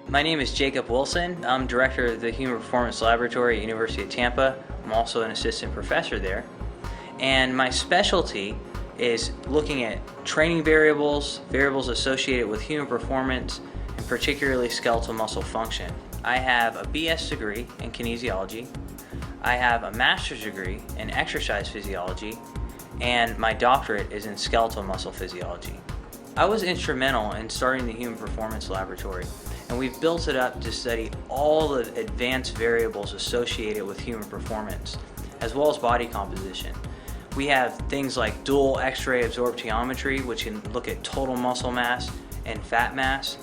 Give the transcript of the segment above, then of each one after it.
My name is Jacob Wilson. I'm director of the Human Performance Laboratory at University of Tampa. I'm also an assistant professor there. And my specialty is looking at training variables associated with human performance, and particularly skeletal muscle function. I have a BS degree in kinesiology. I have a master's degree in exercise physiology, and my doctorate is in skeletal muscle physiology. I was instrumental in starting the Human Performance Laboratory, and we've built it up to study all the advanced variables associated with human performance, as well as body composition. We have things like dual X-ray absorptiometry, which can look at total muscle mass and fat mass.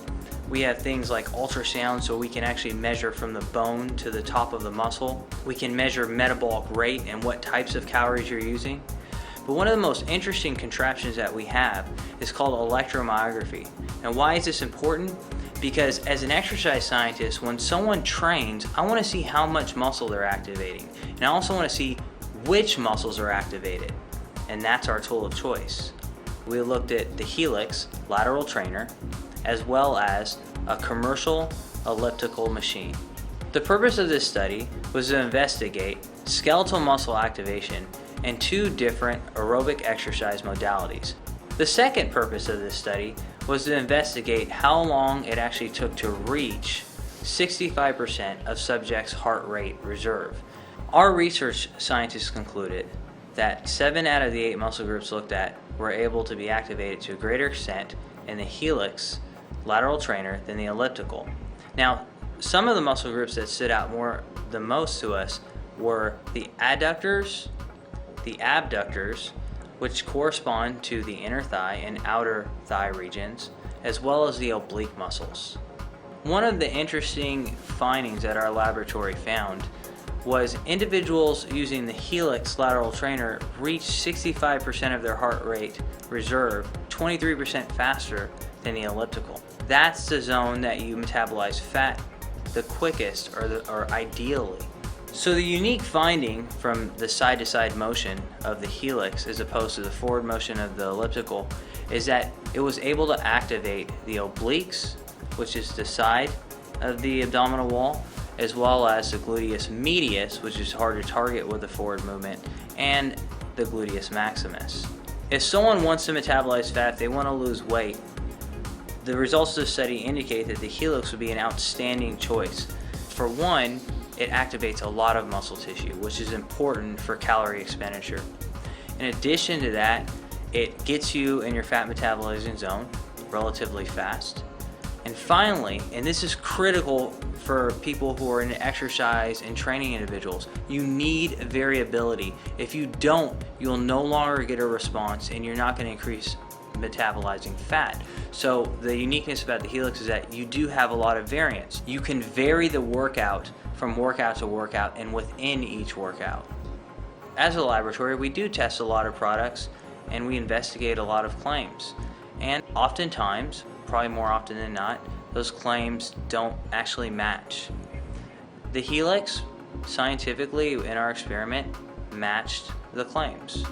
We have things like ultrasound, so we can actually measure from the bone to the top of the muscle. We can measure metabolic rate and what types of calories you're using. But one of the most interesting contraptions that we have is called electromyography. And why is this important? Because as an exercise scientist, when someone trains, I want to see how much muscle they're activating. And I also want to see which muscles are activated. And that's our tool of choice. We looked at the Helix Lateral Trainer, as well as a commercial elliptical machine. The purpose of this study was to investigate skeletal muscle activation in two different aerobic exercise modalities. The second purpose of this study was to investigate how long it actually took to reach 65% of subjects' heart rate reserve. Our research scientists concluded that 7 out of the 8 muscle groups looked at were able to be activated to a greater extent in the Helix Lateral Trainer than the elliptical. Now, some of the muscle groups that stood out the most to us were the adductors, the abductors, which correspond to the inner thigh and outer thigh regions, as well as the oblique muscles. One of the interesting findings that our laboratory found was individuals using the Helix Lateral Trainer reached 65% of their heart rate reserve 23% faster than the elliptical. That's the zone that you metabolize fat the quickest, or ideally. So the unique finding from the side-to-side motion of the Helix as opposed to the forward motion of the elliptical is that it was able to activate the obliques, which is the side of the abdominal wall, as well as the gluteus medius, which is hard to target with the forward movement, and the gluteus maximus. If someone wants to metabolize fat, if they want to lose weight, the results of the study indicate that the Helix would be an outstanding choice. For one, it activates a lot of muscle tissue, which is important for calorie expenditure. In addition to that, it gets you in your fat metabolizing zone relatively fast. And finally, and this is critical for people who are in exercise and training individuals, you need variability. If you don't, you'll no longer get a response and you're not going to increase metabolizing fat. So the uniqueness about the Helix is that you do have a lot of variance. You can vary the workout from workout to workout and within each workout. As a laboratory, we do test a lot of products and we investigate a lot of claims. And oftentimes, probably more often than not, those claims don't actually match. The Helix, scientifically in our experiment, matched the claims.